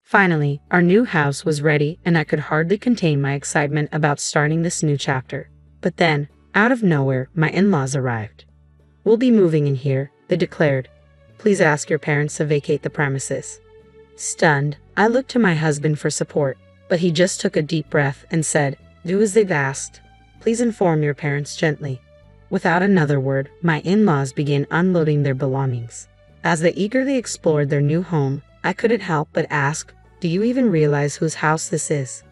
Finally, our new house was ready and I could hardly contain my excitement about starting this new chapter. But then, out of nowhere, my in-laws arrived. "We'll be moving in here," they declared. "Please ask your parents to vacate the premises." Stunned, I looked to my husband for support, but he just took a deep breath and said, "Do as they've asked. Please inform your parents gently." Without another word, my in-laws began unloading their belongings. As they eagerly explored their new home, I couldn't help but ask, "Do you even realize whose house this is?"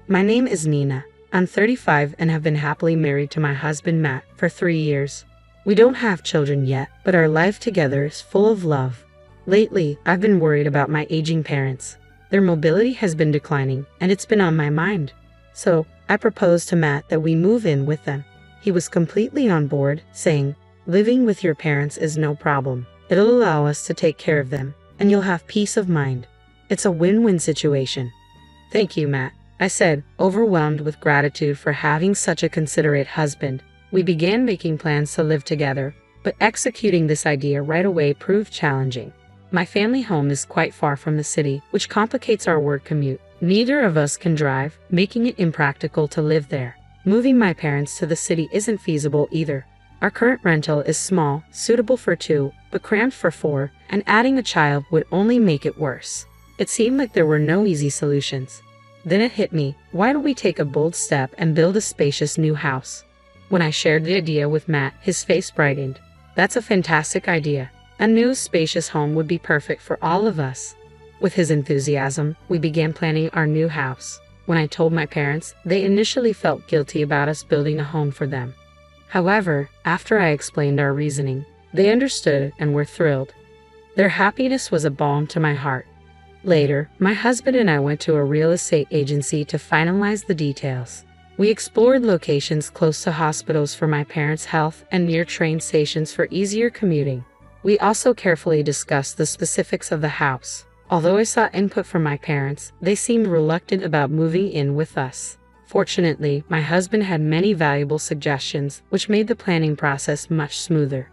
"My name is Nina. I'm 35 and have been happily married to my husband Matt for 3 years. We don't have children yet, but our life together is full of love. Lately, I've been worried about my aging parents. Their mobility has been declining, and it's been on my mind. So, I proposed to Matt that we move in with them. He was completely on board, saying, 'Living with your parents is no problem. It'll allow us to take care of them, and you'll have peace of mind. It's a win-win situation.'" "Thank you, Matt," I said, overwhelmed with gratitude for having such a considerate husband. We began making plans to live together, but executing this idea right away proved challenging. My family home is quite far from the city, which complicates our work commute. Neither of us can drive, making it impractical to live there. Moving my parents to the city isn't feasible either. Our current rental is small, suitable for 2, but cramped for 4, and adding a child would only make it worse. It seemed like there were no easy solutions. Then it hit me, why don't we take a bold step and build a spacious new house? When I shared the idea with Matt, his face brightened. "That's a fantastic idea. A new spacious home would be perfect for all of us." With his enthusiasm, we began planning our new house. When I told my parents, they initially felt guilty about us building a home for them. However, after I explained our reasoning, they understood and were thrilled. Their happiness was a balm to my heart. Later, my husband and I went to a real estate agency to finalize the details. We explored locations close to hospitals for my parents' health and near train stations for easier commuting. We also carefully discussed the specifics of the house. Although I sought input from my parents, they seemed reluctant about moving in with us. Fortunately, my husband had many valuable suggestions, which made the planning process much smoother.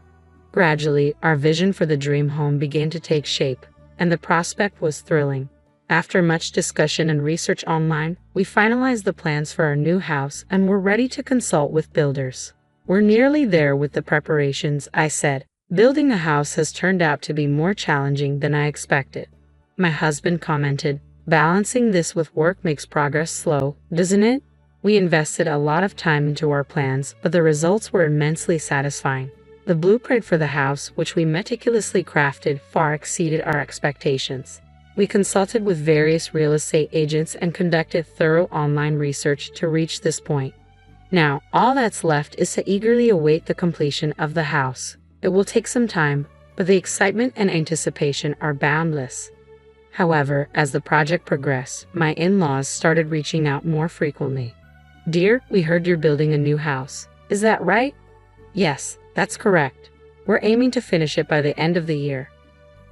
Gradually, our vision for the dream home began to take shape, and the prospect was thrilling. After much discussion and research online, we finalized the plans for our new house and were ready to consult with builders. "We're nearly there with the preparations," I said. "Building a house has turned out to be more challenging than I expected." My husband commented, "Balancing this with work makes progress slow, doesn't it?" We invested a lot of time into our plans, but the results were immensely satisfying. The blueprint for the house, which we meticulously crafted, far exceeded our expectations. We consulted with various real estate agents and conducted thorough online research to reach this point. Now, all that's left is to eagerly await the completion of the house. It will take some time, but the excitement and anticipation are boundless. However, as the project progressed, my in-laws started reaching out more frequently. "Dear, we heard you're building a new house. Is that right?" "Yes, that's correct. We're aiming to finish it by the end of the year."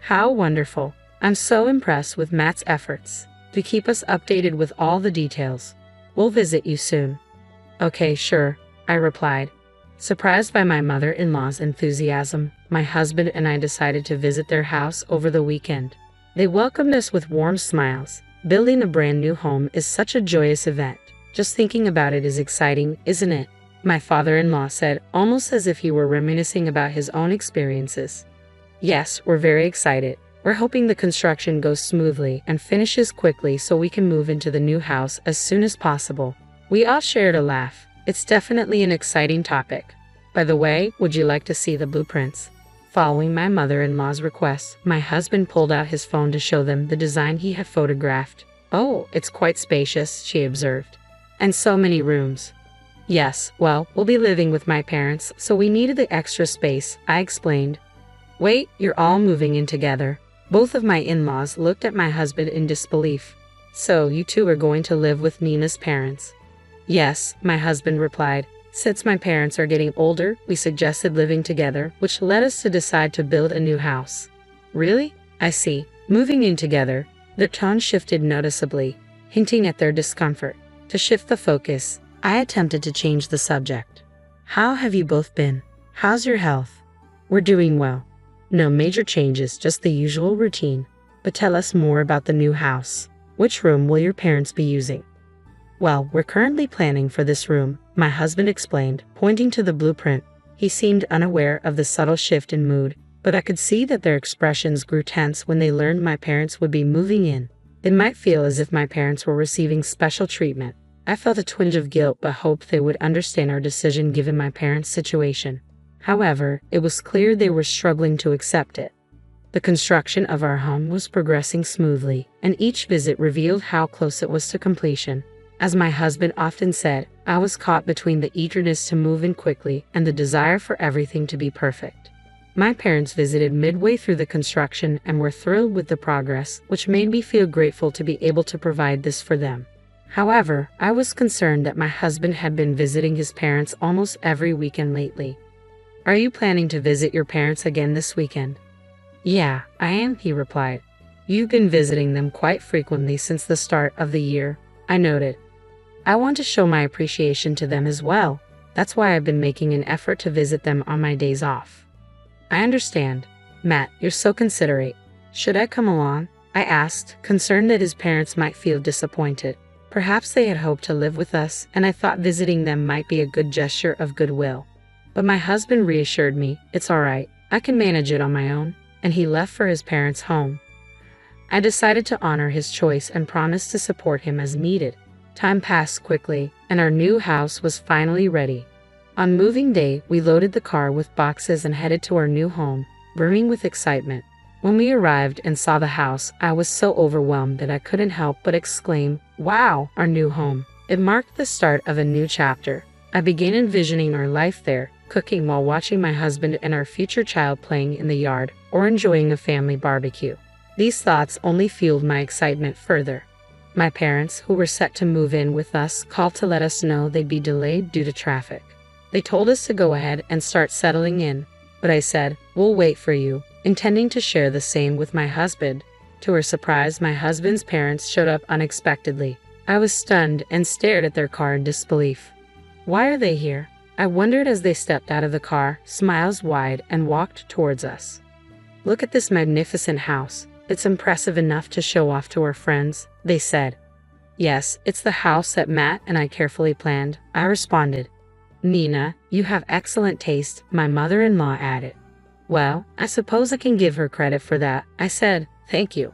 "How wonderful. I'm so impressed with Matt's efforts. Do keep us updated with all the details. We'll visit you soon." "Okay, sure," I replied. Surprised by my mother-in-law's enthusiasm, my husband and I decided to visit their house over the weekend. They welcomed us with warm smiles. Building a brand new home is such a joyous event. Just thinking about it is exciting, isn't it? My father-in-law said, almost as if he were reminiscing about his own experiences. "Yes, we're very excited. We're hoping the construction goes smoothly and finishes quickly so we can move into the new house as soon as possible." We all shared a laugh. It's definitely an exciting topic. By the way, would you like to see the blueprints? Following my mother-in-law's request, my husband pulled out his phone to show them the design he had photographed. "Oh, it's quite spacious," she observed. "And so many rooms." "Yes, well, we'll be living with my parents, so we needed the extra space," I explained. "Wait, you're all moving in together?" Both of my in-laws looked at my husband in disbelief. "So you two are going to live with Nina's parents?" "Yes," my husband replied. "Since my parents are getting older, we suggested living together, which led us to decide to build a new house." "Really? I see. Moving in together." Their tone shifted noticeably, hinting at their discomfort. To shift the focus, I attempted to change the subject. "How have you both been? How's your health?" "We're doing well. No major changes, just the usual routine." But tell us more about the new house. Which room will your parents be using? Well, we're currently planning for this room, my husband explained, pointing to the blueprint. He seemed unaware of the subtle shift in mood, but I could see that their expressions grew tense when they learned my parents would be moving in. It might feel as if my parents were receiving special treatment. I felt a twinge of guilt but hoped they would understand our decision given my parents' situation. However, it was clear they were struggling to accept it. The construction of our home was progressing smoothly, and each visit revealed how close it was to completion. As my husband often said, I was caught between the eagerness to move in quickly and the desire for everything to be perfect. My parents visited midway through the construction and were thrilled with the progress, which made me feel grateful to be able to provide this for them. However, I was concerned that my husband had been visiting his parents almost every weekend lately. Are you planning to visit your parents again this weekend? Yeah, I am, he replied. You've been visiting them quite frequently since the start of the year, I noted. I want to show my appreciation to them as well. That's why I've been making an effort to visit them on my days off. I understand. Matt, you're so considerate. Should I come along? I asked, concerned that his parents might feel disappointed. Perhaps they had hoped to live with us, and I thought visiting them might be a good gesture of goodwill. But my husband reassured me, it's all right, I can manage it on my own, and he left for his parents' home. I decided to honor his choice and promised to support him as needed. Time passed quickly, and our new house was finally ready. On moving day, we loaded the car with boxes and headed to our new home, brimming with excitement. When we arrived and saw the house, I was so overwhelmed that I couldn't help but exclaim, "Wow, our new home." It marked the start of a new chapter. I began envisioning our life there, cooking while watching my husband and our future child playing in the yard or enjoying a family barbecue. These thoughts only fueled my excitement further. My parents, who were set to move in with us, called to let us know they'd be delayed due to traffic. They told us to go ahead and start settling in, but I said, "We'll wait for you," intending to share the same with my husband. To our surprise, my husband's parents showed up unexpectedly. I was stunned and stared at their car in disbelief. Why are they here? I wondered as they stepped out of the car, smiles wide, and walked towards us. Look at this magnificent house. It's impressive enough to show off to our friends, they said. Yes, it's the house that Matt and I carefully planned, I responded. Nina, you have excellent taste, my mother-in-law added. Well, I suppose I can give her credit for that, I said, thank you.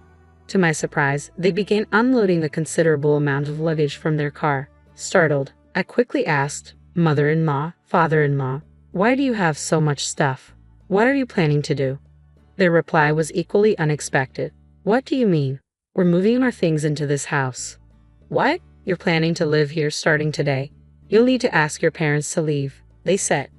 To my surprise, they began unloading a considerable amount of luggage from their car. Startled, I quickly asked, Mother-in-law, father-in-law, why do you have so much stuff? What are you planning to do? Their reply was equally unexpected. What do you mean? We're moving our things into this house. What? You're planning to live here starting today? You'll need to ask your parents to leave, they said.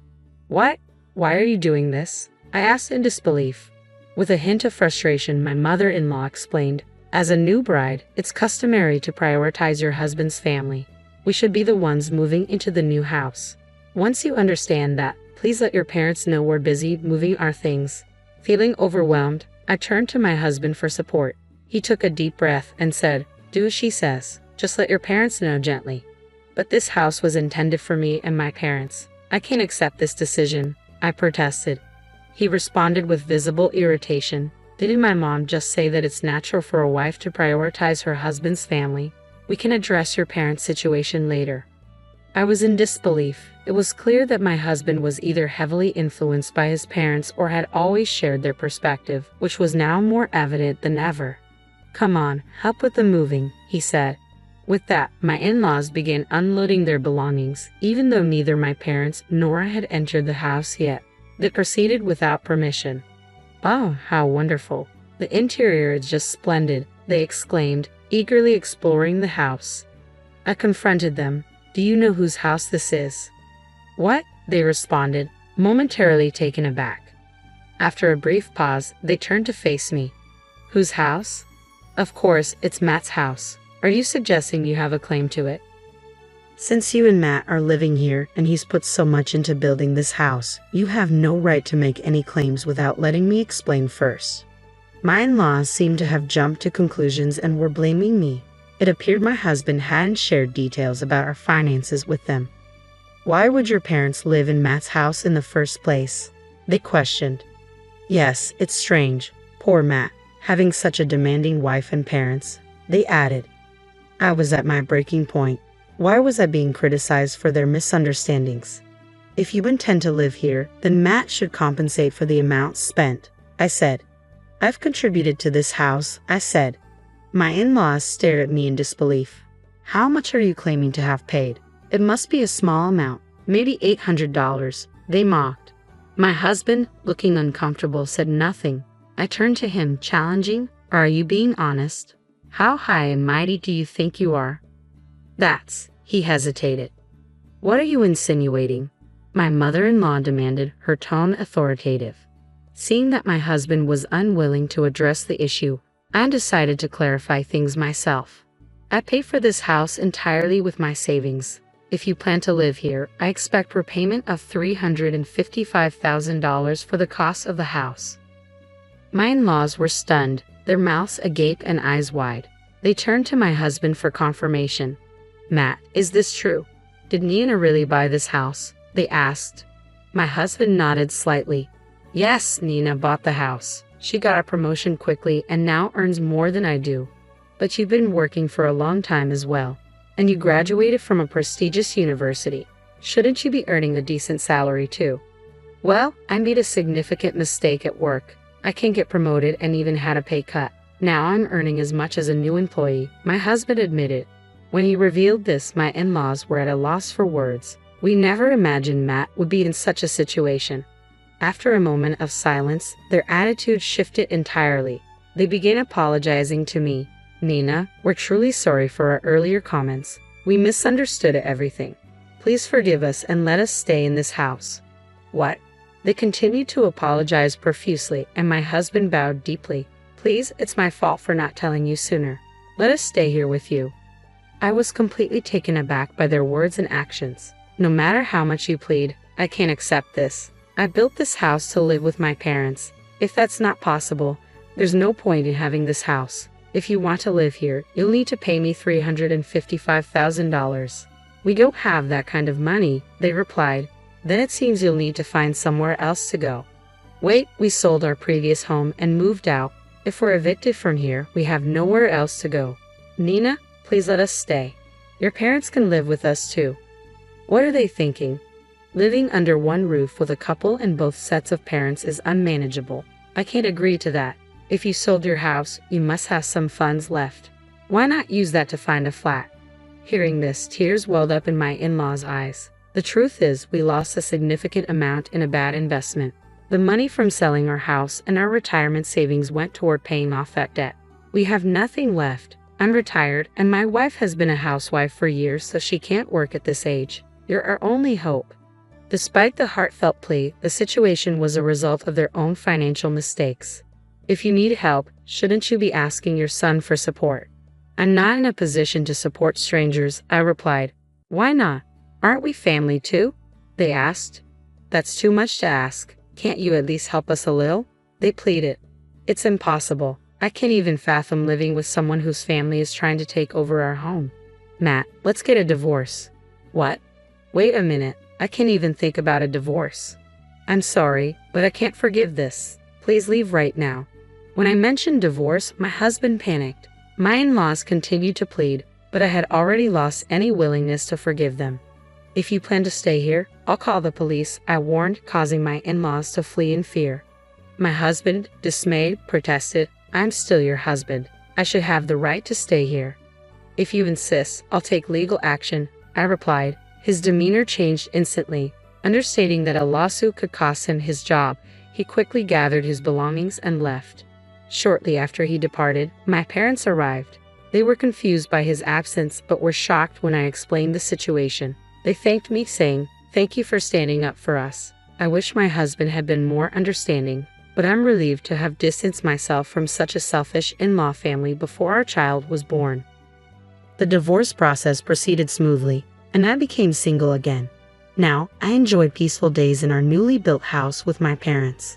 What? Why are you doing this? I asked in disbelief. With a hint of frustration, my mother-in-law explained, as a new bride, it's customary to prioritize your husband's family. We should be the ones moving into the new house. Once you understand that, please let your parents know we're busy moving our things. Feeling overwhelmed, I turned to my husband for support. He took a deep breath and said, do as she says, just let your parents know gently. But this house was intended for me and my parents. I can't accept this decision, I protested. He responded with visible irritation. Didn't my mom just say that it's natural for a wife to prioritize her husband's family? We can address your parents' situation later. I was in disbelief. It was clear that my husband was either heavily influenced by his parents or had always shared their perspective, which was now more evident than ever. Come on, help with the moving, he said. With that, my in-laws began unloading their belongings, even though neither my parents nor I had entered the house yet. They proceeded without permission. Oh, how wonderful. The interior is just splendid, they exclaimed, eagerly exploring the house. I confronted them. Do you know whose house this is? What? They responded, momentarily taken aback. After a brief pause, they turned to face me. Whose house? Of course, it's Matt's house. Are you suggesting you have a claim to it? Since you and Matt are living here and he's put so much into building this house, you have no right to make any claims without letting me explain first. My in-laws seemed to have jumped to conclusions and were blaming me. It appeared my husband hadn't shared details about our finances with them. Why would your parents live in Matt's house in the first place? They questioned. Yes, it's strange. Poor Matt. having such a demanding wife and parents. They added, I was at my breaking point. Why was I being criticized for their misunderstandings? If you intend to live here, then Matt should compensate for the amount spent, I said. I've contributed to this house, I said. My in-laws stared at me in disbelief. How much are you claiming to have paid? It must be a small amount, maybe $800, they mocked. My husband, looking uncomfortable, said nothing. I turned to him, challenging, Are you being honest? How high and mighty do you think you are? He hesitated. What are you insinuating? My mother-in-law demanded, her tone authoritative. Seeing that my husband was unwilling to address the issue, I decided to clarify things myself. I pay for this house entirely with my savings. If you plan to live here, I expect repayment of $355,000 for the cost of the house. My in-laws were stunned, their mouths agape and eyes wide. They turned to my husband for confirmation. Matt, is this true? Did Nina really buy this house? They asked. My husband nodded slightly. Yes, Nina bought the house. She got a promotion quickly and now earns more than I do. But you've been working for a long time as well. And you graduated from a prestigious university. Shouldn't you be earning a decent salary too? Well, I made a significant mistake at work. I can't get promoted and even had a pay cut. Now I'm earning as much as a new employee, my husband admitted. When he revealed this, my in-laws were at a loss for words. We never imagined Matt would be in such a situation. After a moment of silence, their attitude shifted entirely. They began apologizing to me. Nina, we're truly sorry for our earlier comments. We misunderstood everything. Please forgive us and let us stay in this house. What? They continued to apologize profusely, and my husband bowed deeply. Please, it's my fault for not telling you sooner. Let us stay here with you. I was completely taken aback by their words and actions. No matter how much you plead, I can't accept this. I built this house to live with my parents. If that's not possible, there's no point in having this house. If you want to live here, you'll need to pay me $355,000. We don't have that kind of money, they replied. Then it seems you'll need to find somewhere else to go. Wait, we sold our previous home and moved out. If we're evicted from here, we have nowhere else to go. Nina, please let us stay. Your parents can live with us too. What are they thinking? Living under one roof with a couple and both sets of parents is unmanageable. I can't agree to that. If you sold your house, you must have some funds left. Why not use that to find a flat? Hearing this, tears welled up in my in-laws' eyes. The truth is, we lost a significant amount in a bad investment. The money from selling our house and our retirement savings went toward paying off that debt. We have nothing left. I'm retired, and my wife has been a housewife for years, so she can't work at this age. You're our only hope. Despite the heartfelt plea, the situation was a result of their own financial mistakes. If you need help, shouldn't you be asking your son for support? I'm not in a position to support strangers, I replied. Why not? Aren't we family too? They asked. That's too much to ask. Can't you at least help us a little? They pleaded. It's impossible. I can't even fathom living with someone whose family is trying to take over our home. Matt, let's get a divorce. What? Wait a minute. I can't even think about a divorce. I'm sorry, but I can't forgive this. Please leave right now. When I mentioned divorce, my husband panicked. My in-laws continued to plead, but I had already lost any willingness to forgive them. If you plan to stay here, I'll call the police, I warned, causing my in-laws to flee in fear. My husband, dismayed, protested, I'm still your husband. I should have the right to stay here. If you insist, I'll take legal action, I replied. His demeanor changed instantly. Understating that a lawsuit could cost him his job, he quickly gathered his belongings and left. Shortly after he departed, my parents arrived. They were confused by his absence but were shocked when I explained the situation. They thanked me, saying, "Thank you for standing up for us. I wish my husband had been more understanding, but I'm relieved to have distanced myself from such a selfish in-law family before our child was born." The divorce process proceeded smoothly, and I became single again. Now, I enjoyed peaceful days in our newly built house with my parents.